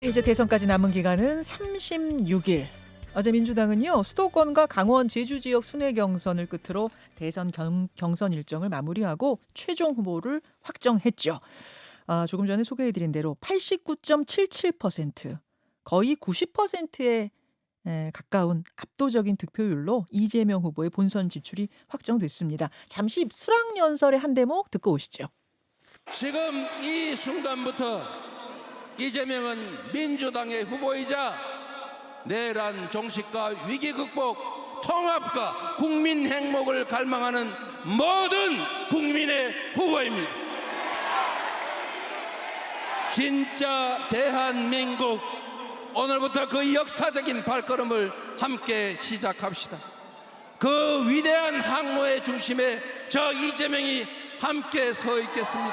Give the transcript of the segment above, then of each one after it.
이제 대선까지 남은 기간은 36일. 어제 민주당은요 수도권과 강원 제주 지역 순회 경선을 끝으로 대선 경선 일정을 마무리하고 최종 후보를 확정했죠. 조금 전에 소개해드린 대로 89.77%, 거의 90%에 가까운 압도적인 득표율로 이재명 후보의 본선 진출이 확정됐습니다. 잠시 수락연설의 한 대목 듣고 오시죠. 지금 이 순간부터 이재명은 민주당의 후보이자 내란 종식과 위기 극복, 통합과 국민 행복을 갈망하는 모든 국민의 후보입니다. 진짜 대한민국, 오늘부터 그 역사적인 발걸음을 함께 시작합시다. 그 위대한 항로의 중심에 저 이재명이 함께 서 있겠습니다.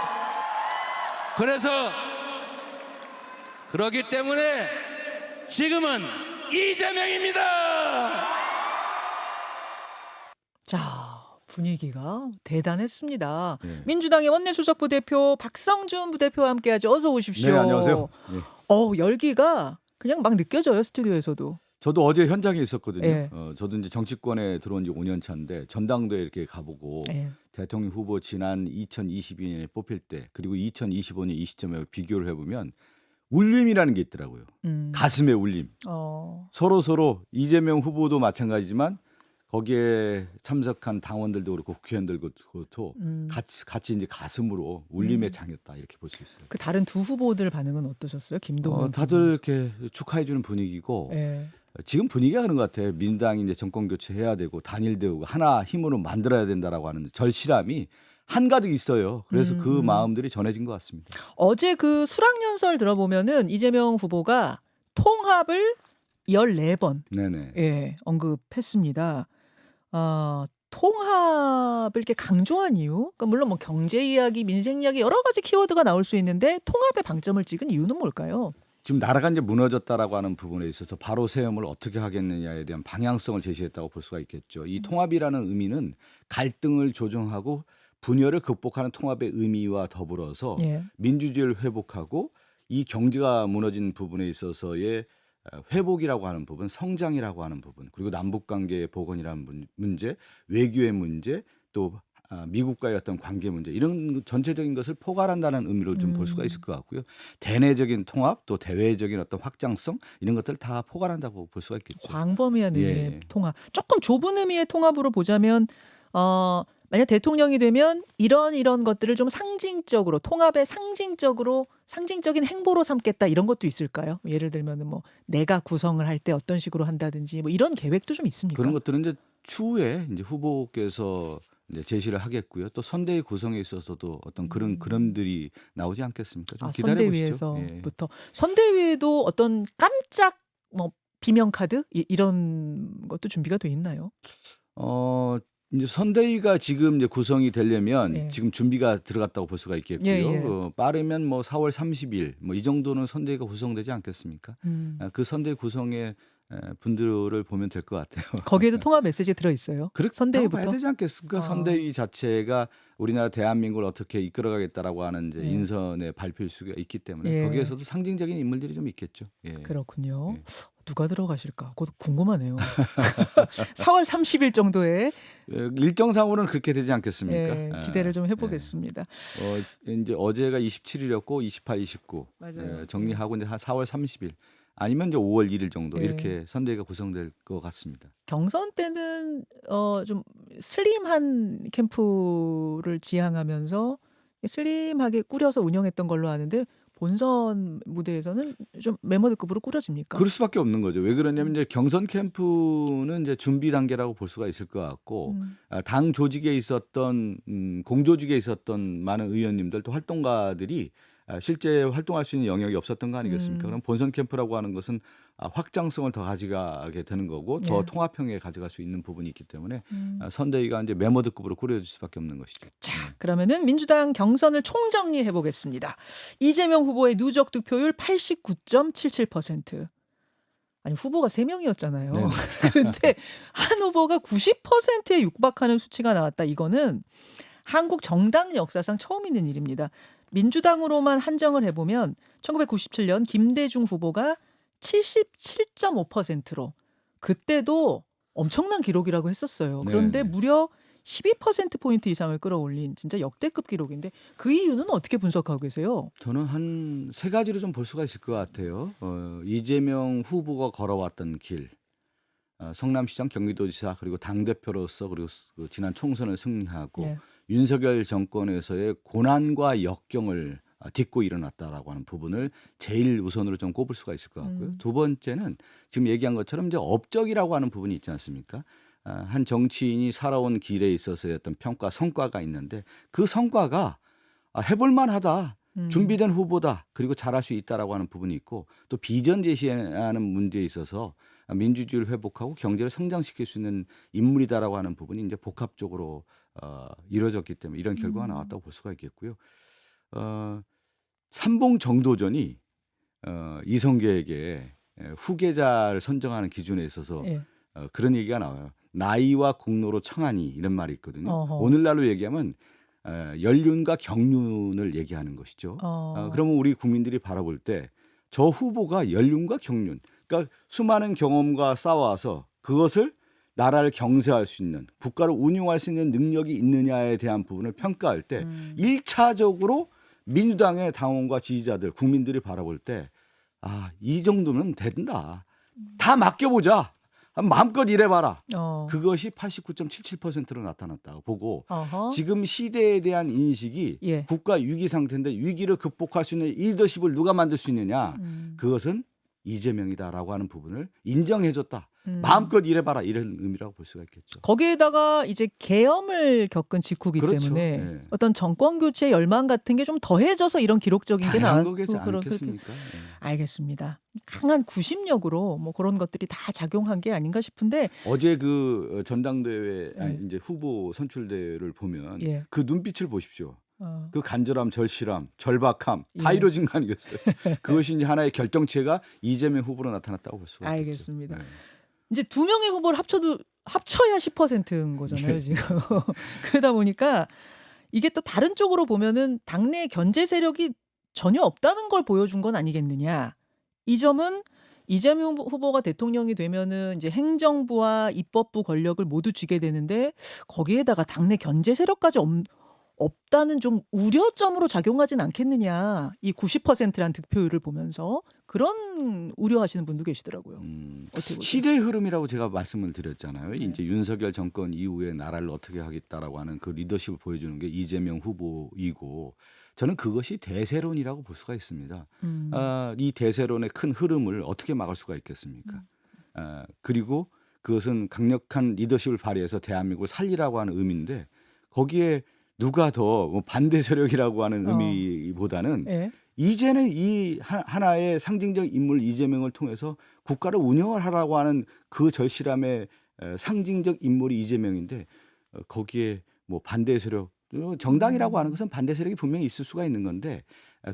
그렇기 때문에 지금은 이재명입니다. 자, 분위기가 대단했습니다. 네. 민주당의 원내수석 부대표 박성준 부대표와 함께하죠. 어서 오십시오. 네, 안녕하세요. 네. 열기가 그냥 막 느껴져요, 스튜디오에서도. 저도 어제 현장에 있었거든요. 예. 저도 이제 정치권에 들어온 지 5년 차인데 전당대회 이렇게 가보고 예. 대통령 후보 지난 2022년에 뽑힐 때 그리고 2025년 이 시점에 비교를 해보면 울림이라는 게 있더라고요. 가슴의 울림. 서로 이재명 후보도 마찬가지지만 거기에 참석한 당원들도 그렇고 국회의원들도 같이 이제 가슴으로 울림에 장했다 이렇게 볼 수 있어요. 그 다른 두 후보들 반응은 어떠셨어요? 김동연 다들 후보. 이렇게 축하해주는 분위기고 예. 지금 분위기가 그런 것 같아요. 민주당이 이제 정권 교체해야 되고 단일되고 하나 힘으로 만들어야 된다라고 하는 절실함이 한가득 있어요. 그래서 그 마음들이 전해진 것 같습니다. 어제 그 수락연설 들어보면은 이재명 후보가 통합을 14번 네네. 언급했습니다. 통합을 이렇게 강조한 이유? 그러니까 물론 뭐 경제 이야기, 민생 이야기 여러 가지 키워드가 나올 수 있는데 통합에 방점을 찍은 이유는 뭘까요? 지금 나라가 이제 무너졌다라고 하는 부분에 있어서 바로 세움을 어떻게 하겠느냐에 대한 방향성을 제시했다고 볼 수가 있겠죠. 이 통합이라는 의미는 갈등을 조정하고 분열을 극복하는 통합의 의미와 더불어서 예. 민주주의를 회복하고 이 경제가 무너진 부분에 있어서의 회복이라고 하는 부분, 성장이라고 하는 부분, 그리고 남북관계의 복원이라는 문제, 외교의 문제, 또 미국과의 어떤 관계 문제 이런 전체적인 것을 포괄한다는 의미로 좀 볼 수가 있을 것 같고요. 대내적인 통합, 또 대외적인 어떤 확장성 이런 것들 다 포괄한다고 볼 수가 있겠죠. 광범위한 의미의 예. 통합. 조금 좁은 의미의 통합으로 보자면 만약 대통령이 되면 이런 것들을 좀 상징적으로 통합의 상징적인 행보로 삼겠다 이런 것도 있을까요? 예를 들면은 뭐 내가 구성을 할 때 어떤 식으로 한다든지 뭐 이런 계획도 좀 있습니까? 그런 것들은 이제 추후에 이제 후보께서 이제 제시를 하겠고요. 또 선대위 구성에 있어서도 어떤 그런 그림들이 나오지 않겠습니까? 좀 기다려 보시죠. 선대위에서부터 선대위에도 어떤 깜짝 뭐 비명 카드 이런 것도 준비가 돼 있나요? 이제 선대위가 지금 이제 구성이 되려면 예. 지금 준비가 들어갔다고 볼 수가 있겠고요. 예. 빠르면 뭐 4월 30일 뭐 이 정도는 선대위가 구성되지 않겠습니까? 그 선대위 구성의 분들을 보면 될 것 같아요. 거기에도 통합 메시지 들어 있어요. 그렇게 봐야 선대위부터. 되지 않겠습니까? 선대위 자체가 우리나라 대한민국을 어떻게 이끌어가겠다라고 하는 이제 예. 인선의 발표일 수가 있기 때문에 예. 거기에서도 상징적인 인물들이 좀 있겠죠. 예. 그렇군요. 예. 누가 들어가실까? 그것도 궁금하네요. 4월 30일 정도에 일정상으로는 그렇게 되지 않겠습니까? 예, 기대를 좀 해보겠습니다. 이제 어제가 27일이었고 28, 29 맞아요. 정리하고 이제 한 4월 30일 아니면 이제 5월 1일 정도 예. 이렇게 선대위가 구성될 것 같습니다. 경선 때는 좀 슬림한 캠프를 지향하면서 슬림하게 꾸려서 운영했던 걸로 아는데 본선 무대에서는 좀 메모드급으로 꾸려집니까? 그럴 수밖에 없는 거죠. 왜 그러냐면 이제 경선 캠프는 이제 준비 단계라고 볼 수가 있을 것 같고 당 조직에 있었던 공조직에 있었던 많은 의원님들 또 활동가들이 실제 활동할 수 있는 영역이 없었던 거 아니겠습니까? 그럼 본선 캠프라고 하는 것은 확장성을 더 가져가게 되는 거고 더 예. 통합형에 가져갈 수 있는 부분이 있기 때문에 선대위가 이제 메모드급으로 꾸려질 수밖에 없는 것이죠. 자, 그러면은 민주당 경선을 총정리해 보겠습니다. 이재명 후보의 누적 득표율 89.77%. 아니 후보가 3명이었잖아요. 네. 그런데 한 후보가 90%에 육박하는 수치가 나왔다. 이거는 한국 정당 역사상 처음 있는 일입니다. 민주당으로만 한정을 해보면 1997년 김대중 후보가 77.5%로 그때도 엄청난 기록이라고 했었어요. 그런데 네네. 무려 12%포인트 이상을 끌어올린 진짜 역대급 기록인데 그 이유는 어떻게 분석하고 계세요? 저는 한 세 가지로 좀 볼 수가 있을 것 같아요. 이재명 후보가 걸어왔던 길, 성남시장, 경기도지사 그리고 당대표로서 그리고 그 지난 총선을 승리하고 네. 윤석열 정권에서의 고난과 역경을 딛고 일어났다라고 하는 부분을 제일 우선으로 좀 꼽을 수가 있을 것 같고요. 두 번째는 지금 얘기한 것처럼 이제 업적이라고 하는 부분이 있지 않습니까? 한 정치인이 살아온 길에 있어서의 어떤 평가, 성과가 있는데 그 성과가 해볼 만하다. 준비된 후보다. 그리고 잘할 수 있다라고 하는 부분이 있고 또 비전 제시하는 문제에 있어서 민주주의를 회복하고 경제를 성장시킬 수 있는 인물이다라고 하는 부분이 이제 복합적으로 이루어졌기 때문에 이런 결과가 나왔다고 볼 수가 있겠고요. 삼봉 정도전이 이성계에게 후계자를 선정하는 기준에 있어서 예. 그런 얘기가 나와요. 나이와 공로로 청하니 이런 말이 있거든요. 어허. 오늘날로 얘기하면 연륜과 경륜을 얘기하는 것이죠. 그러면 우리 국민들이 바라볼 때 저 후보가 연륜과 경륜, 그러니까 수많은 경험과 쌓아와서 그것을 나라를 경세할 수 있는, 국가를 운용할 수 있는 능력이 있느냐에 대한 부분을 평가할 때 1차적으로 민주당의 당원과 지지자들, 국민들이 바라볼 때 이 정도면 된다. 다 맡겨보자. 마음껏 일해봐라. 그것이 89.77%로 나타났다고 보고 어허. 지금 시대에 대한 인식이 예. 국가 위기 상태인데 위기를 극복할 수 있는 리더십을 누가 만들 수 있느냐. 그것은 이재명이다라고 하는 부분을 인정해줬다. 마음껏 일해봐라 이런 의미라고 볼 수가 있겠죠. 거기에다가 이제 계엄을 겪은 직후기 그렇죠. 때문에 네. 어떤 정권 교체 열망 같은 게 좀 더해져서 이런 기록적인 게 다양한 나왔고 거겠지 않겠습니까? 네. 알겠습니다. 강한 구심력으로 뭐 그런 것들이 다 작용한 게 아닌가 싶은데 어제 그 전당대회 네. 이제 후보 선출대회를 보면 예. 그 눈빛을 보십시오. 어. 그 간절함, 절실함, 절박함 다 예. 이루어진 거 아니겠어요? 그것이 이제 하나의 결정체가 이재명 후보로 나타났다고 볼 수가 있겠죠. 알겠습니다. 네. 이제 두 명의 후보를 합쳐야 10%인 거잖아요, 네. 지금. 그러다 보니까 이게 또 다른 쪽으로 보면은 당내 견제 세력이 전혀 없다는 걸 보여준 건 아니겠느냐. 이 점은 이재명 후보가 대통령이 되면은 이제 행정부와 입법부 권력을 모두 쥐게 되는데 거기에다가 당내 견제 세력까지 없다는 좀 우려점으로 작용하진 않겠느냐. 이 90%란 득표율을 보면서 그런 우려하시는 분도 계시더라고요. 어떻게 보세요? 시대의 흐름이라고 제가 말씀을 드렸잖아요. 이제 윤석열 정권 이후에 나라를 어떻게 하겠다라고 하는 그 리더십을 보여주는 게 이재명 후보이고 저는 그것이 대세론이라고 볼 수가 있습니다. 이 대세론의 큰 흐름을 어떻게 막을 수가 있겠습니까? 그리고 그것은 강력한 리더십을 발휘해서 대한민국을 살리라고 하는 의미인데 거기에 누가 더 반대 세력이라고 하는 의미보다는 예. 이제는 이 하나의 상징적 인물 이재명을 통해서 국가를 운영을 하라고 하는 그 절실함의 상징적 인물이 이재명인데 거기에 뭐 반대 세력 정당이라고 하는 것은 반대 세력이 분명히 있을 수가 있는 건데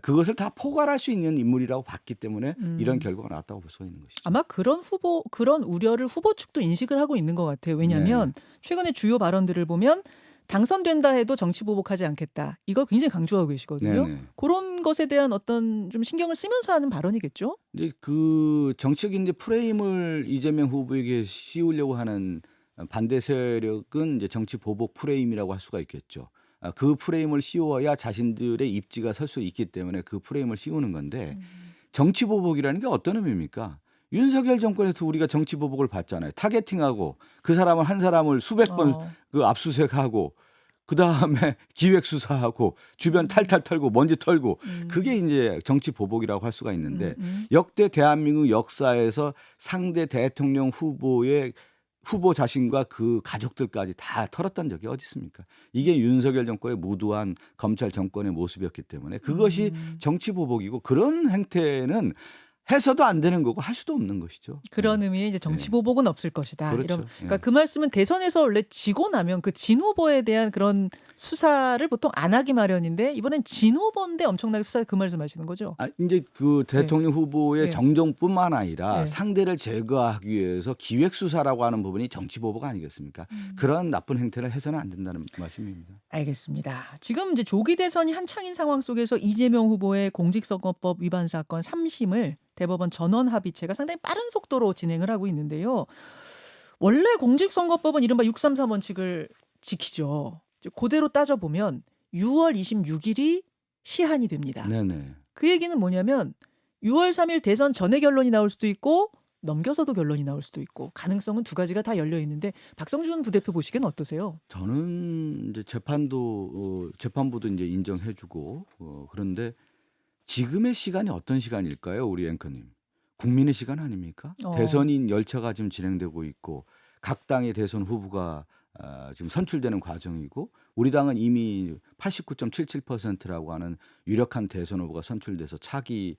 그것을 다 포괄할 수 있는 인물이라고 봤기 때문에 이런 결과가 나왔다고 볼 수가 있는 것이죠. 아마 그런 우려를 후보 측도 인식을 하고 있는 것 같아요. 왜냐하면 최근에 주요 발언들을 보면 당선된다 해도 정치 보복하지 않겠다. 이걸 굉장히 강조하고 계시거든요. 네네. 그런 것에 대한 어떤 좀 신경을 쓰면서 하는 발언이겠죠. 이제 그 정치적인 이제 프레임을 이재명 후보에게 씌우려고 하는 반대 세력은 이제 정치 보복 프레임이라고 할 수가 있겠죠. 그 프레임을 씌워야 자신들의 입지가 설 수 있기 때문에 그 프레임을 씌우는 건데 정치 보복이라는 게 어떤 의미입니까? 윤석열 정권에서 우리가 정치 보복을 봤잖아요. 타겟팅하고 그 사람을 한 사람을 수백 번 그 압수수색하고 그 다음에 기획 수사하고 주변 탈탈 털고 먼지 털고 그게 이제 정치 보복이라고 할 수가 있는데 역대 대한민국 역사에서 상대 대통령 후보의 후보 자신과 그 가족들까지 다 털었던 적이 어디 있습니까? 이게 윤석열 정권의 무도한 검찰 정권의 모습이었기 때문에 그것이 정치 보복이고 그런 행태는 해서도 안 되는 거고 할 수도 없는 것이죠. 그런 의미의 이제 정치 보복은 없을 것이다. 그렇죠. 이런 그러니까 그 말씀은 대선에서 원래 지고 나면 그 진 후보에 대한 그런 수사를 보통 안 하기 마련인데 이번엔 진 후보인데 엄청나게 수사 그 말씀하시는 거죠? 이제 그 대통령 후보의 네. 정정뿐만 아니라 네. 상대를 제거하기 위해서 기획 수사라고 하는 부분이 정치 보복 아니겠습니까? 그런 나쁜 행태를 해서는 안 된다는 말씀입니다. 알겠습니다. 지금 이제 조기 대선이 한창인 상황 속에서 이재명 후보의 공직선거법 위반 사건 3심을 대법원 전원 합의체가 상당히 빠른 속도로 진행을 하고 있는데요. 원래 공직선거법은 이른바 633 원칙을 지키죠. 그대로 따져보면 6월 26일이 시한이 됩니다. 네네. 그 얘기는 뭐냐면 6월 3일 대선 전에 결론이 나올 수도 있고 넘겨서도 결론이 나올 수도 있고 가능성은 두 가지가 다 열려 있는데 박성준 부대표 보시기엔 어떠세요? 저는 이제 재판부도 이제 인정해주고 그런데 지금의 시간이 어떤 시간일까요, 우리 앵커님? 국민의 시간 아닙니까? 대선인 열차가 지금 진행되고 있고 각 당의 대선 후보가 지금 선출되는 과정이고 우리 당은 이미 89.77%라고 하는 유력한 대선 후보가 선출돼서 차기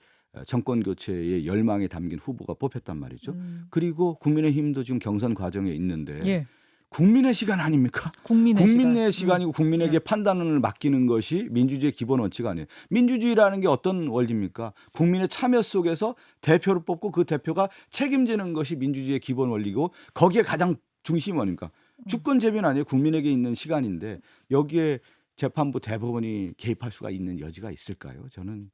정권 교체의 열망에 담긴 후보가 뽑혔단 말이죠. 그리고 국민의힘도 지금 경선 과정에 있는데 예, 국민의 시간 아닙니까? 국민의 시간이고 국민에게 판단을 맡기는 것이 민주주의의 기본 원칙 아니에요. 민주주의라는 게 어떤 원리입니까? 국민의 참여 속에서 대표를 뽑고 그 대표가 책임지는 것이 민주주의의 기본 원리고 거기에 가장 중심 아닙니까? 주권 재변 아니에요. 국민에게 있는 시간인데 여기에 재판부 대법원이 개입할 수가 있는 여지가 있을까요? 저는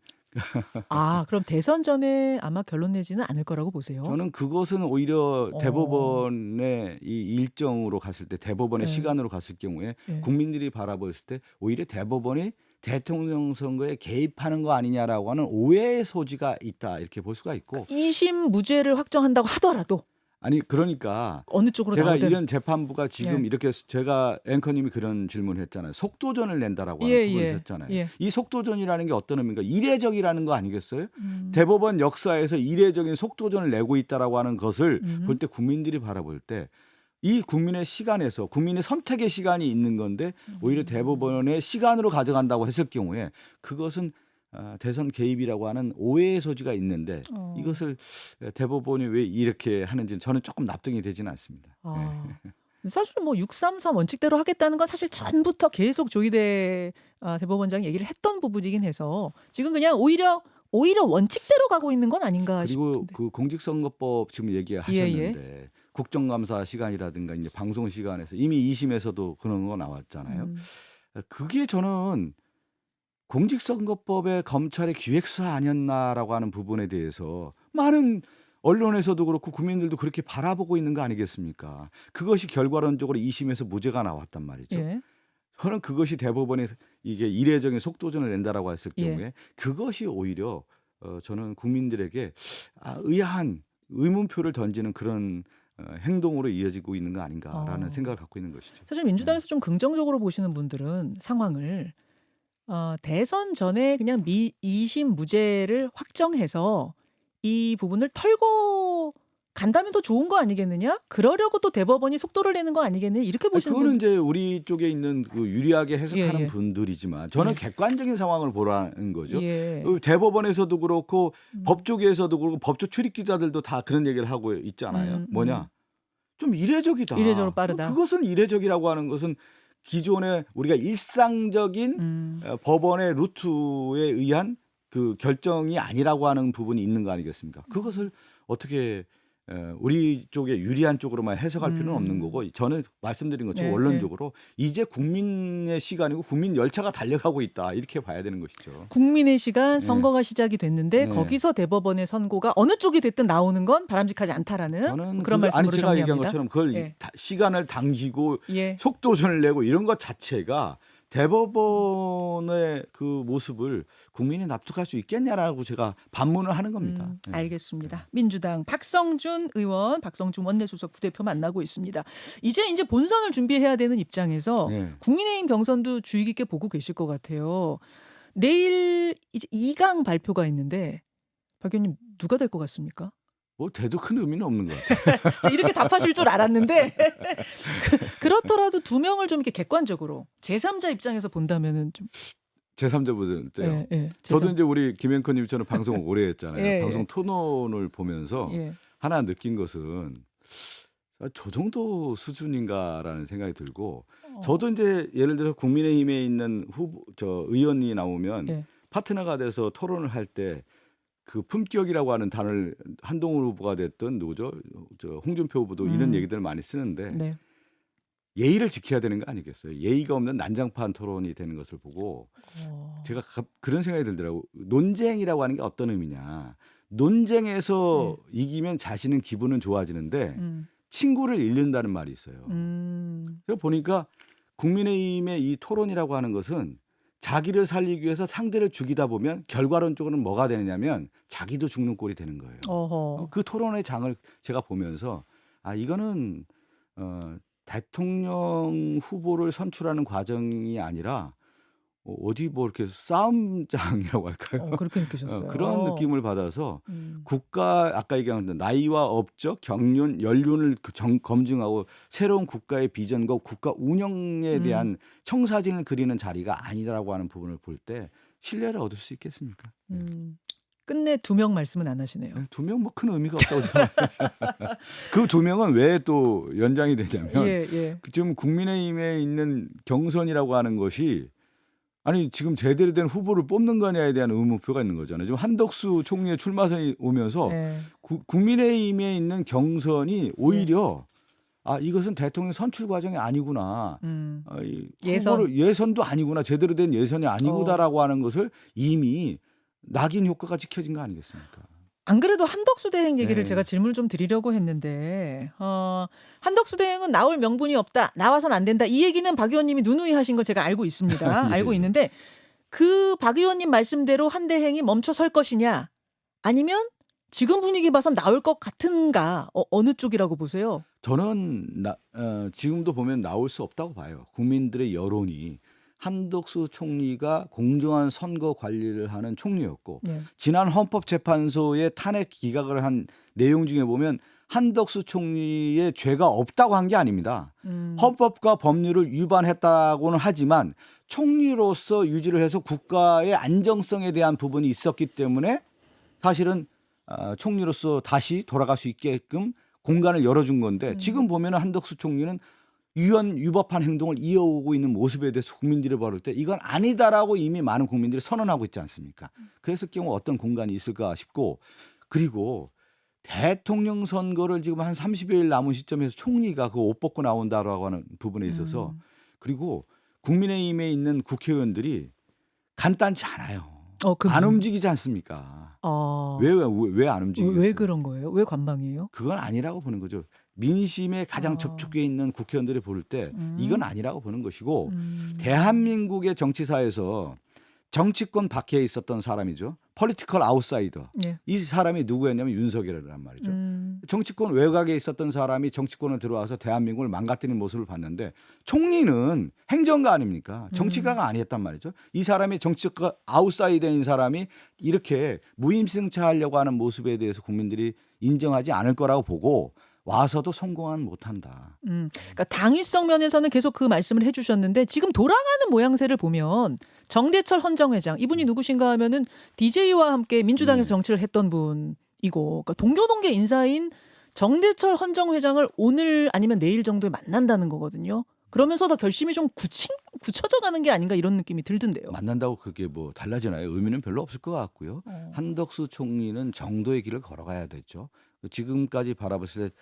그럼 대선 전에 아마 결론 내지는 않을 거라고 보세요. 저는 그것은 오히려 대법원의 이 일정으로 갔을 때 대법원의 네. 시간으로 갔을 경우에 네. 국민들이 바라봤을 때 오히려 대법원이 대통령 선거에 개입하는 거 아니냐라고 하는 오해의 소지가 있다 이렇게 볼 수가 있고 2심 무죄를 확정한다고 하더라도 아니 그러니까 어느 쪽으로 제가 나오든 이런 재판부가 지금 예. 이렇게 제가 앵커님이 그런 질문을 했잖아요. 속도전을 낸다라고 하는 예, 부분을 예. 했잖아요. 예. 이 속도전이라는 게 어떤 의미인가? 이례적이라는 거 아니겠어요? 음. 대법원 역사에서 이례적인 속도전을 내고 있다라고 하는 것을 볼 때 국민들이 바라볼 때 이 국민의 시간에서 국민의 선택의 시간이 있는 건데 오히려 대법원의 시간으로 가져간다고 했을 경우에 그것은 대선 개입이라고 하는 오해의 소지가 있는데 이것을 대법원이 왜 이렇게 하는지는 저는 조금 납득이 되지는 않습니다. 사실 뭐 633 원칙대로 하겠다는 건 사실 전부터 계속 조희대 대법원장이 얘기를 했던 부분이긴 해서 지금 그냥 오히려 원칙대로 가고 있는 건 아닌가 그리고 싶은데. 그 공직선거법 지금 얘기하셨는데 국정감사 시간이라든가 이제 방송 시간에서 이미 2심에서도 그런 거 나왔잖아요. 그게 저는 공직선거법의 검찰의 기획수사 아니었나라고 하는 부분에 대해서 많은 언론에서도 그렇고 국민들도 그렇게 바라보고 있는 거 아니겠습니까? 그것이 결과론적으로 2심에서 무죄가 나왔단 말이죠. 예. 저는 그것이 대법원에 이게 이례적인 속도전을 낸다라고 했을 예. 경우에 그것이 오히려 저는 국민들에게 의아한 의문표를 던지는 그런 행동으로 이어지고 있는 거 아닌가라는 생각을 갖고 있는 것이죠. 사실 민주당에서 좀 긍정적으로 보시는 분들은 상황을 대선 전에 그냥 2심 무죄를 확정해서 이 부분을 털고 간다면 더 좋은 거 아니겠느냐? 그러려고 또 대법원이 속도를 내는 거 아니겠느냐? 이렇게 보시는 그거는 분들. 이제 우리 쪽에 있는 그 유리하게 해석하는 예, 예. 분들이지만 저는 예. 객관적인 상황을 보라는 거죠. 예. 대법원에서도 그렇고 법조계에서도 그렇고 법조 출입 기자들도 다 그런 얘기를 하고 있잖아요. 뭐냐? 좀 이례적이다. 이례적으로 빠르다. 그것은 이례적이라고 하는 것은 기존에 우리가 일상적인 법원의 루트에 의한 그 결정이 아니라고 하는 부분이 있는 거 아니겠습니까? 그것을 어떻게 우리 쪽에 유리한 쪽으로만 해석할 필요는 없는 거고 저는 말씀드린 것처럼 네, 원론적으로 이제 국민의 시간이고 국민 열차가 달려가고 있다 이렇게 봐야 되는 것이죠. 국민의 시간 선거가 시작이 됐는데 네. 거기서 대법원의 선고가 어느 쪽이 됐든 나오는 건 바람직하지 않다라는 저는 그런 말씀으로 제가 얘기한 정리합니다. 것처럼 그걸 예. 시간을 당기고 예. 속도전을 내고 이런 것 자체가 대법원의 그 모습을 국민이 납득할 수 있겠냐라고 제가 반문을 하는 겁니다. 네. 알겠습니다. 민주당 박성준 의원, 박성준 원내수석 부대표 만나고 있습니다. 이제 본선을 준비해야 되는 입장에서 네. 국민의힘 경선도 주의 깊게 보고 계실 것 같아요. 내일 이제 2강 발표가 있는데 박 의원님 누가 될 것 같습니까? 뭐 돼도 큰 의미는 없는 것 같아요. 자, 이렇게 답하실 줄 알았는데 그렇더라도 두 명을 좀 이렇게 객관적으로 제3자 입장에서 본다면은 좀 제3자 보전 때요. 예, 예. 저도 이제 우리 김 앵커님처럼 방송을 오래 했잖아요. 예, 방송 예. 토론을 보면서 예. 하나 느낀 것은 저 정도 수준인가라는 생각이 들고 저도 이제 예를 들어서 국민의힘에 있는 의원이 나오면 예. 파트너가 돼서 토론을 할 때 그 품격이라고 하는 단어를 한동훈 후보가 됐던 누구죠? 홍준표 후보도 이런 얘기들을 많이 쓰는데 네. 예의를 지켜야 되는 거 아니겠어요? 예의가 없는 난장판 토론이 되는 것을 보고 제가 그런 생각이 들더라고요. 논쟁이라고 하는 게 어떤 의미냐. 논쟁에서 이기면 자신은 기분은 좋아지는데 친구를 잃는다는 말이 있어요. 그래서 보니까 국민의힘의 이 토론이라고 하는 것은 자기를 살리기 위해서 상대를 죽이다 보면 결과론적으로는 뭐가 되느냐면 자기도 죽는 꼴이 되는 거예요. 어허. 그 토론의 장을 제가 보면서 이거는 대통령 후보를 선출하는 과정이 아니라 어디 뭐 이렇게 싸움장이라고 할까요? 그렇게 느끼셨어요. 그런 느낌을 받아서 국가 아까 얘기한 나이와 업적, 경륜, 연륜을 검증하고 새로운 국가의 비전과 국가 운영에 대한 청사진을 그리는 자리가 아니라고 하는 부분을 볼 때 신뢰를 얻을 수 있겠습니까? 끝내 2명 말씀은 안 하시네요. 2명 뭐 큰 의미가 없다고 생각해요. 그 2명은 왜 또 연장이 되냐면 예. 지금 국민의힘에 있는 경선이라고 하는 것이 아니 지금 제대로 된 후보를 뽑는 거냐에 대한 의문표가 있는 거잖아요. 지금 한덕수 총리의 출마선이 오면서 예. 국민의힘에 있는 경선이 오히려 이것은 대통령 선출 과정이 아니구나. 예선도 아니구나. 제대로 된 예선이 아니구나라고 하는 것을 이미 낙인 효과가 지켜진 거 아니겠습니까? 안 그래도 한덕수 대행 얘기를 네. 제가 질문을 좀 드리려고 했는데 한덕수 대행은 나올 명분이 없다. 나와서는 안 된다. 이 얘기는 박 의원님이 누누이 하신 걸 제가 알고 있습니다. 예. 알고 있는데 그 박 의원님 말씀대로 한 대행이 멈춰 설 것이냐 아니면 지금 분위기 봐선 나올 것 같은가 어느 쪽이라고 보세요? 저는 지금도 보면 나올 수 없다고 봐요. 국민들의 여론이 한덕수 총리가 공정한 선거 관리를 하는 총리였고 네. 지난 헌법재판소의 탄핵 기각을 한 내용 중에 보면 한덕수 총리의 죄가 없다고 한 게 아닙니다. 헌법과 법률을 위반했다고는 하지만 총리로서 유지를 해서 국가의 안정성에 대한 부분이 있었기 때문에 사실은 총리로서 다시 돌아갈 수 있게끔 공간을 열어준 건데 지금 보면 한덕수 총리는 위법한 행동을 이어오고 있는 모습에 대해서 국민들이 바를 때 이건 아니다라고 이미 많은 국민들이 선언하고 있지 않습니까? 그랬을 경우 어떤 공간이 있을까 싶고 그리고 대통령 선거를 지금 한 30여일 남은 시점에서 총리가 그 옷 벗고 나온다라고 하는 부분에 있어서 그리고 국민의힘에 있는 국회의원들이 간단치 않아요. 안 움직이지 않습니까? 왜 안 움직이겠어요? 왜 그런 거예요? 왜 관망이에요? 그건 아니라고 보는 거죠. 민심에 가장 접촉해 있는 국회의원들이 볼 때 이건 아니라고 보는 것이고 대한민국의 정치사에서 정치권 밖에 있었던 사람이죠. 폴리티컬 아웃사이더. 예. 이 사람이 누구였냐면 윤석열이란 말이죠. 정치권 외곽에 있었던 사람이 정치권에 들어와서 대한민국을 망가뜨리는 모습을 봤는데 총리는 행정가 아닙니까? 정치가가 아니었단 말이죠. 이 사람이 정치권 아웃사이더인 사람이 이렇게 무임승차하려고 하는 모습에 대해서 국민들이 인정하지 않을 거라고 보고 와서도 성공은 못한다. 그러니까 당위성 면에서는 계속 그 말씀을 해주셨는데 지금 돌아가는 모양새를 보면 정대철 헌정회장 이분이 누구신가 하면은 DJ와 함께 민주당에서 정치를 했던 분이고 그러니까 동교동계 인사인 정대철 헌정회장을 오늘 아니면 내일 정도에 만난다는 거거든요. 그러면서 더 결심이 좀 굳혀져 가는 게 아닌가 이런 느낌이 들던데요. 만난다고 그게 뭐 달라지나요? 의미는 별로 없을 것 같고요. 한덕수 총리는 정도의 길을 걸어가야 됐죠. 지금까지 바라봤을 때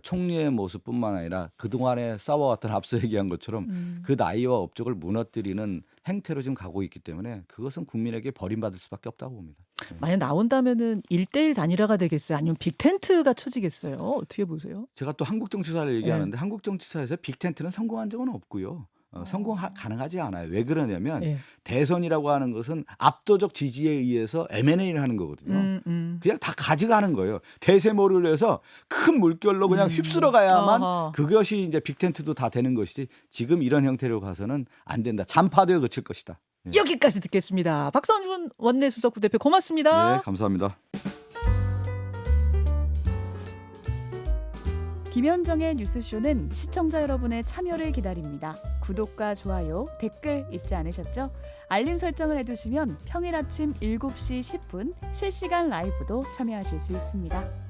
총리의 모습뿐만 아니라 그동안에 싸워왔던 앞서 얘기한 것처럼 그 나이와 업적을 무너뜨리는 행태로 지금 가고 있기 때문에 그것은 국민에게 버림받을 수밖에 없다고 봅니다. 만약 나온다면은 1대1 단일화가 되겠어요? 아니면 빅텐트가 쳐지겠어요? 어떻게 보세요? 제가 또 한국 정치사를 얘기하는데 한국 정치사에서 빅텐트는 성공한 적은 없고요. 가능하지 않아요. 왜 그러냐면 대선이라고 하는 것은 압도적 지지에 의해서 M&A를 하는 거거든요. 그냥 다 가져가는 거예요. 대세몰이를 해서 큰 물결로 그냥 휩쓸어 가야만 그것이 이제 빅텐트도 다 되는 것이지 지금 이런 형태로 가서는 안 된다. 잔파도에 그칠 것이다. 여기까지 듣겠습니다. 박성준 원내수석 부대표 고맙습니다. 네, 감사합니다. 김현정의 뉴스쇼는 시청자 여러분의 참여를 기다립니다. 구독과 좋아요, 댓글 잊지 않으셨죠? 알림 설정을 해두시면 평일 아침 7시 10분 실시간 라이브도 참여하실 수 있습니다.